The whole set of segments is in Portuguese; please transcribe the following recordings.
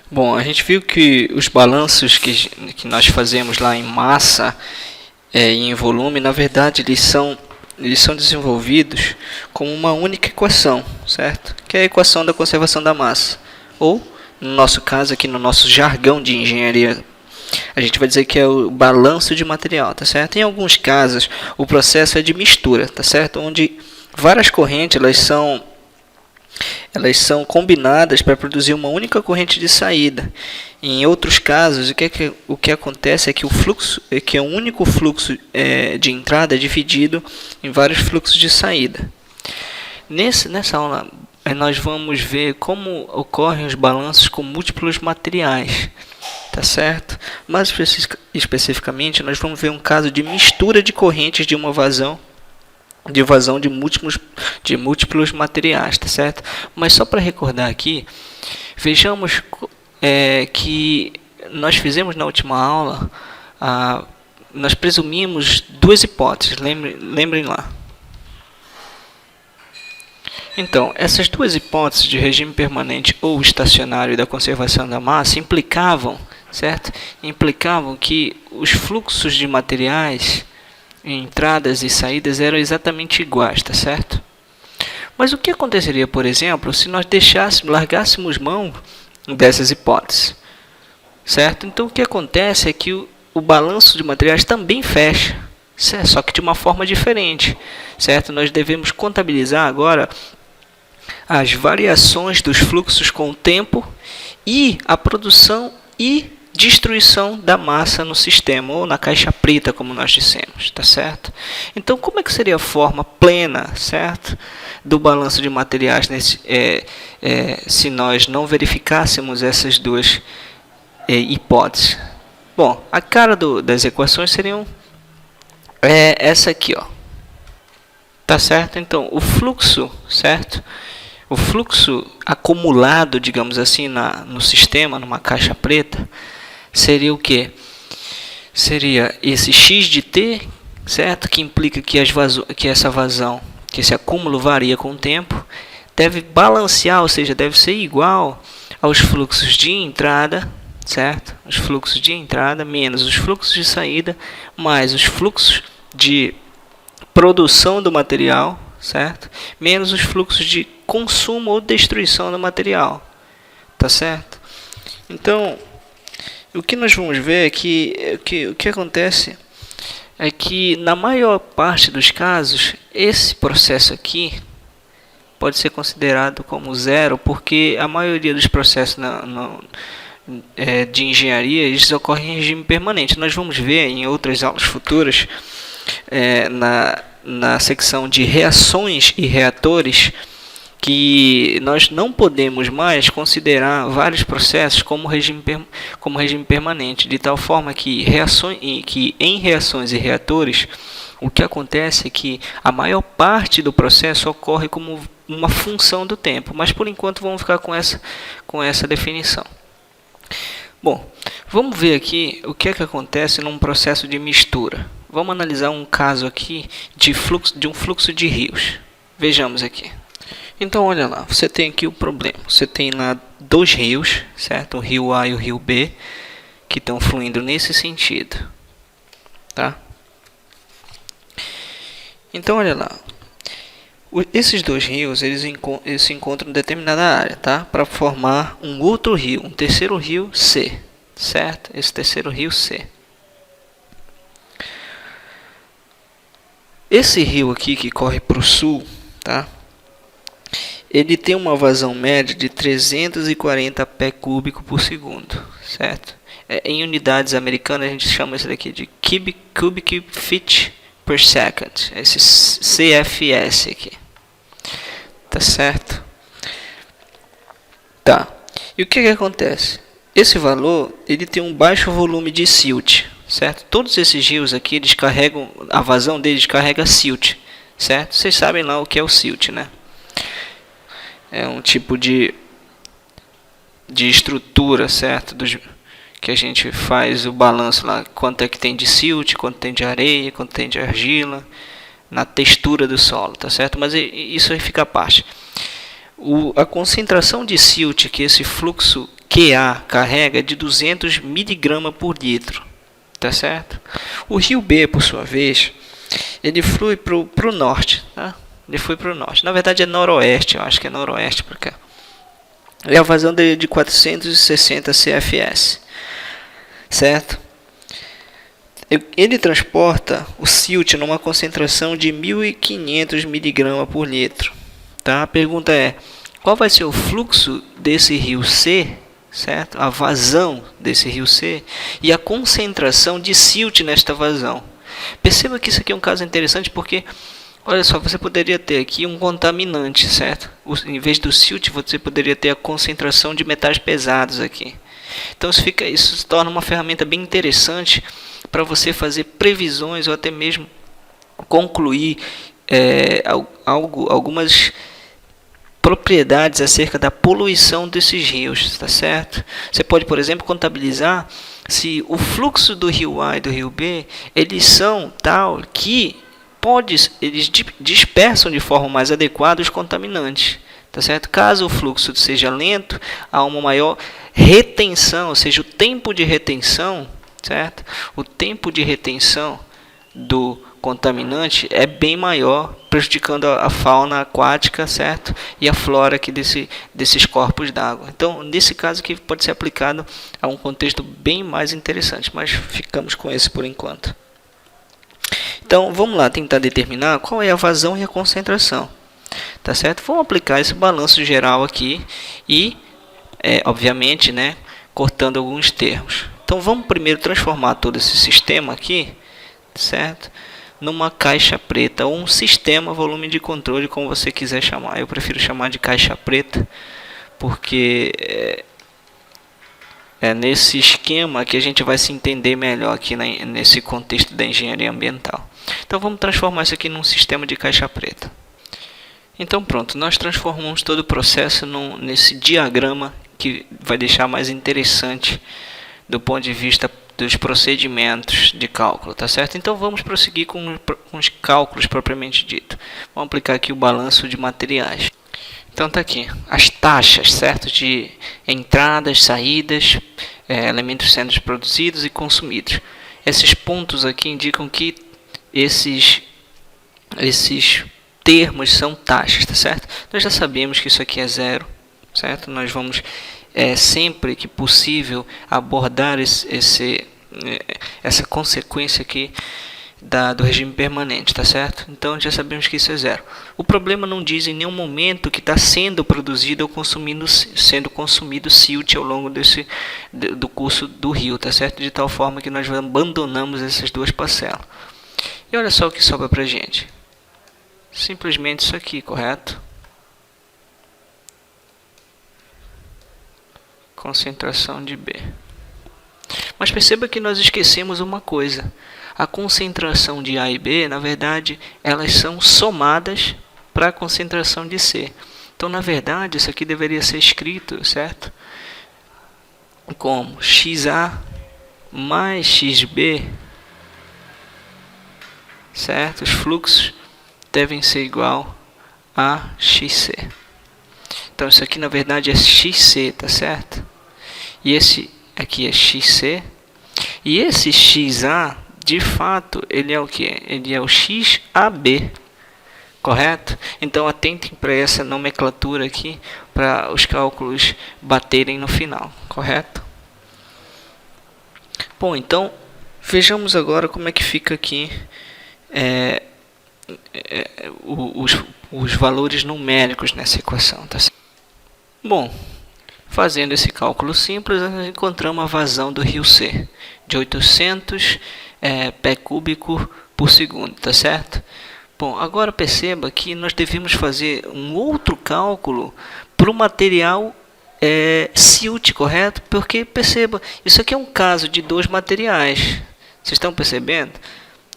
Bom, a gente viu que os balanços que nós fazemos lá em massa e em volume, na verdade, eles são desenvolvidos como uma única equação, certo? Que é a equação da conservação da massa. Ou, no nosso caso, aqui no nosso jargão de engenharia, a gente vai dizer que é o balanço de material, tá certo? Em alguns casos, o processo é de mistura, tá certo? Onde várias correntes elas são combinadas para produzir uma única corrente de saída. Em outros casos, o que acontece é que o fluxo, que é um único fluxo de entrada é dividido em vários fluxos de saída. Nessa aula, nós vamos ver como ocorrem os balanços com múltiplos materiais, tá certo? Mais especificamente, nós vamos ver um caso de mistura de correntes de uma vazão de múltiplos materiais, tá certo? Mas só para recordar aqui, vejamos que nós fizemos na última aula, nós presumimos duas hipóteses, lembrem lá. Então, essas duas hipóteses de regime permanente ou estacionário e da conservação da massa implicavam, certo? Implicavam que os fluxos de materiais, entradas e saídas, eram exatamente iguais, tá certo? Mas o que aconteceria, por exemplo, se nós largássemos mão dessas hipóteses, certo? Então, o que acontece é que o balanço de materiais também fecha, certo? Só que de uma forma diferente, certo? Nós devemos contabilizar agora as variações dos fluxos com o tempo e a produção e destruição da massa no sistema, ou na caixa preta, como nós dissemos, tá certo? Então, como é que seria a forma plena, certo, do balanço de materiais se nós não verificássemos essas duas hipóteses? Bom, a cara das equações seriam essa aqui, ó. Tá certo? Então, o fluxo, certo? O fluxo acumulado, digamos assim, no sistema, numa caixa preta, seria o quê? Seria esse x de t, certo? Que implica que essa vazão, que esse acúmulo varia com o tempo, deve balancear, ou seja, deve ser igual aos fluxos de entrada, certo? Os fluxos de entrada menos os fluxos de saída, mais os fluxos de produção do material, certo? Menos os fluxos de consumo ou destruição do material, tá certo? Então, o que nós vamos ver é que o que acontece é que, na maior parte dos casos, esse processo aqui pode ser considerado como zero, porque a maioria dos processos de engenharia eles ocorrem em regime permanente. Nós vamos ver em outras aulas futuras, na secção de reações e reatores, que nós não podemos mais considerar vários processos como regime permanente, de tal forma que em reações e reatores, o que acontece é que a maior parte do processo ocorre como uma função do tempo, mas por enquanto vamos ficar com essa definição. Bom, vamos ver aqui o que acontece num processo de mistura. Vamos analisar um caso aqui de um fluxo de rios. Vejamos aqui. Então, olha lá, você tem aqui o problema. Você tem lá dois rios, certo? O rio A e o rio B, que estão fluindo nesse sentido, tá? Então, olha lá. Esses dois rios, eles se encontram em determinada área, tá? Para formar um outro rio, um terceiro rio C, certo? Esse terceiro rio C. Esse rio aqui que corre para o sul, tá? Ele tem uma vazão média de 340 pé cúbico por segundo, certo? Em unidades americanas a gente chama isso daqui de cubic feet per second, esse CFS aqui, tá certo? Tá. E o que acontece? Esse valor ele tem um baixo volume de silt, certo? Todos esses rios aqui descarregam, a vazão deles carrega silt, certo? Vocês sabem lá o que é o silt, né? É um tipo de estrutura, certo? Que a gente faz o balanço lá, quanto é que tem de silt, quanto tem de areia, quanto tem de argila, na textura do solo, tá certo? Mas isso aí fica à parte. A concentração de silt que esse fluxo QA carrega de 200 miligramas por litro, tá certo? O rio B, por sua vez, ele flui para o norte, tá? Ele flui para o norte. Na verdade é noroeste, eu acho que é noroeste para cá. E a vazão dele é de 460 CFS, certo? Ele transporta o silt numa concentração de 1.500 miligramas por litro, tá? A pergunta é: qual vai ser o fluxo desse rio C, certo? A vazão desse rio C e a concentração de silt nesta vazão. Perceba que isso aqui é um caso interessante porque, olha só, você poderia ter aqui um contaminante, certo? Em vez do silt, você poderia ter a concentração de metais pesados aqui. Então isso se torna uma ferramenta bem interessante para você fazer previsões ou até mesmo concluir algumas propriedades acerca da poluição desses rios, tá certo? Você pode, por exemplo, contabilizar se o fluxo do rio A e do rio B, eles são tal que eles dispersam de forma mais adequada os contaminantes, tá certo? Caso o fluxo seja lento, há uma maior retenção, ou seja, o tempo de retenção, certo? O tempo de retenção do contaminante é bem maior, prejudicando a fauna aquática, certo? E a flora aqui desses corpos d'água. Então, nesse caso aqui pode ser aplicado a um contexto bem mais interessante, mas ficamos com esse por enquanto. Então, vamos lá tentar determinar qual é a vazão e a concentração, tá certo? Vamos aplicar esse balanço geral aqui e, obviamente, né, cortando alguns termos. Então, vamos primeiro transformar todo esse sistema aqui, certo? Numa caixa preta ou um sistema volume de controle, como você quiser chamar. Eu prefiro chamar de caixa preta porque é nesse esquema que a gente vai se entender melhor aqui nesse contexto da engenharia ambiental. Então vamos transformar isso aqui num sistema de caixa preta. Então pronto, nós transformamos todo o processo nesse diagrama que vai deixar mais interessante do ponto de vista dos procedimentos de cálculo, tá certo? Então vamos prosseguir com os cálculos propriamente dito. Vamos aplicar aqui o balanço de materiais. Então tá aqui as taxas, certo? De entradas, saídas, elementos sendo produzidos e consumidos. Esses pontos aqui indicam que esses termos são taxas, tá certo? Nós já sabemos que isso aqui é zero, certo? Nós vamos sempre que possível abordar essa consequência aqui do regime permanente, tá certo? Então já sabemos que isso é zero. O problema não diz em nenhum momento que está sendo produzido ou sendo consumido silt ao longo do curso do rio, tá certo? De tal forma que nós abandonamos essas duas parcelas. E olha só o que sobra pra gente. Simplesmente isso aqui, correto? Concentração de B. Mas perceba que nós esquecemos uma coisa. A concentração de A e B, na verdade, elas são somadas para a concentração de C. Então, na verdade, isso aqui deveria ser escrito, certo? Como XA mais XB, certo? Os fluxos devem ser igual a XC. Então, isso aqui, na verdade, é XC, tá certo? E esse aqui é XC. E esse XA, de fato, ele é o que? Ele é o XAB, correto? Então, atentem para essa nomenclatura aqui, para os cálculos baterem no final, correto? Bom, então, vejamos agora como é que fica aqui os valores numéricos nessa equação, tá certo? Bom, fazendo esse cálculo simples, nós encontramos a vazão do rio C de 800 pé cúbico por segundo, tá certo? Bom, agora perceba que nós devemos fazer um outro cálculo para o material silt, correto? Porque perceba, isso aqui é um caso de dois materiais. Vocês estão percebendo?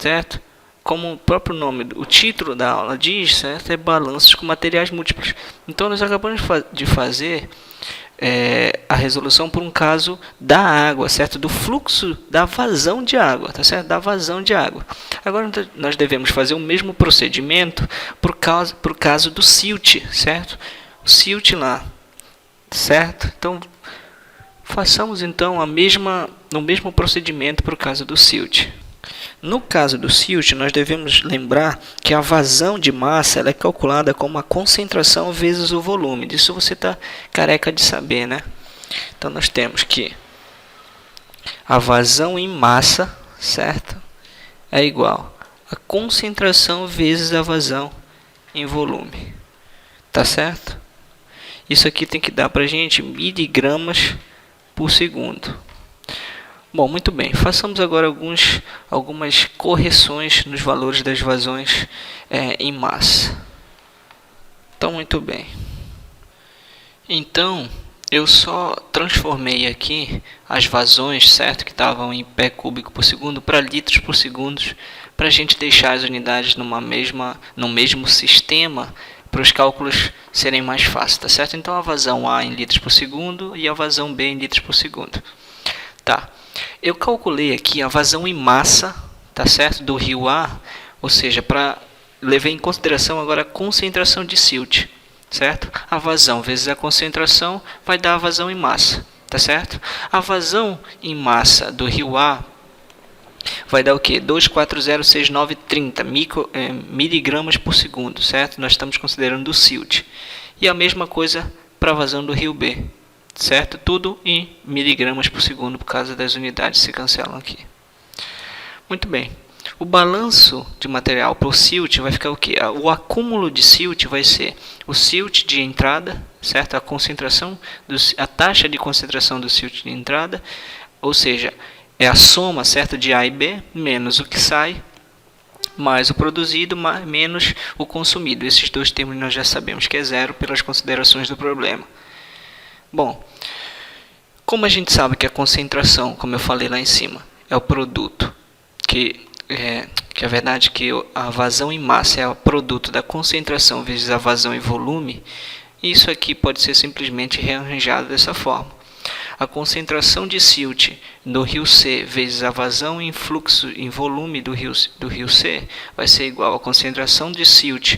Certo? Como o próprio nome, o título da aula diz, certo? É balanços com materiais múltiplos. Então nós acabamos de fazer a resolução por um caso da água, certo? Do fluxo da vazão de água, tá certo? Da vazão de água. Agora nós devemos fazer o mesmo procedimento por caso do silt, certo? O silt lá, certo? Então façamos então o mesmo procedimento para o caso do silt. No caso do silt, nós devemos lembrar que a vazão de massa ela é calculada como a concentração vezes o volume. Disso você está careca de saber, né? Então nós temos que a vazão em massa, certo? É igual a concentração vezes a vazão em volume. Tá certo? Isso aqui tem que dar para a gente miligramas por segundo. Bom, muito bem. Façamos agora algumas correções nos valores das vazões em massa. Então, muito bem. Então, eu só transformei aqui as vazões, certo, que estavam em pé cúbico por segundo para litros por segundo, para a gente deixar as unidades no mesmo sistema, para os cálculos serem mais fáceis, tá certo? Então, a vazão A em litros por segundo e a vazão B em litros por segundo. Tá. Eu calculei aqui a vazão em massa, tá certo, do rio A, ou seja, levei em consideração agora a concentração de silt, certo? A vazão vezes a concentração vai dar a vazão em massa, tá certo? A vazão em massa do rio A vai dar o que? 2406930 miligramas por segundo, certo? Nós estamos considerando o silt. E a mesma coisa para a vazão do rio B, certo? Tudo em miligramas por segundo, por causa das unidades se cancelam aqui. Muito bem. O balanço de material para o silt vai ficar o quê? O acúmulo de silt vai ser o silt de entrada, certo? A taxa de concentração do silt de entrada, ou seja, é a soma, certo, de A e B menos o que sai, mais o produzido, menos o consumido. Esses dois termos nós já sabemos que é zero pelas considerações do problema. Bom, como a gente sabe que a concentração, como eu falei lá em cima, é o produto, que a verdade é que a vazão em massa é o produto da concentração vezes a vazão em volume, isso aqui pode ser simplesmente rearranjado dessa forma. A concentração de silt no rio C vezes a vazão em fluxo em volume do rio C vai ser igual a concentração de silt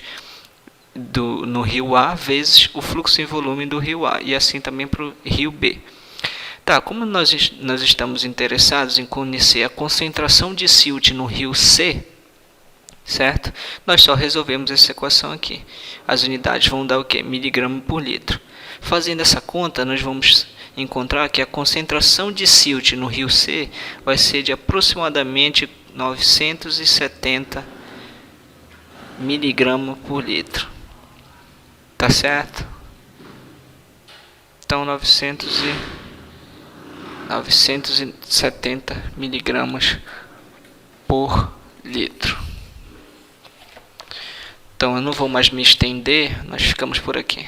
no rio A vezes o fluxo em volume do rio A, e assim também para o rio B. Tá, como nós estamos interessados em conhecer a concentração de silt no rio C, certo? Nós só resolvemos essa equação aqui. As unidades vão dar o que? Miligrama por litro. Fazendo essa conta, nós vamos encontrar que a concentração de silt no rio C vai ser de aproximadamente 970 miligramas por litro. Tá certo? Então 970 miligramas por litro. Então eu não vou mais me estender, nós ficamos por aqui.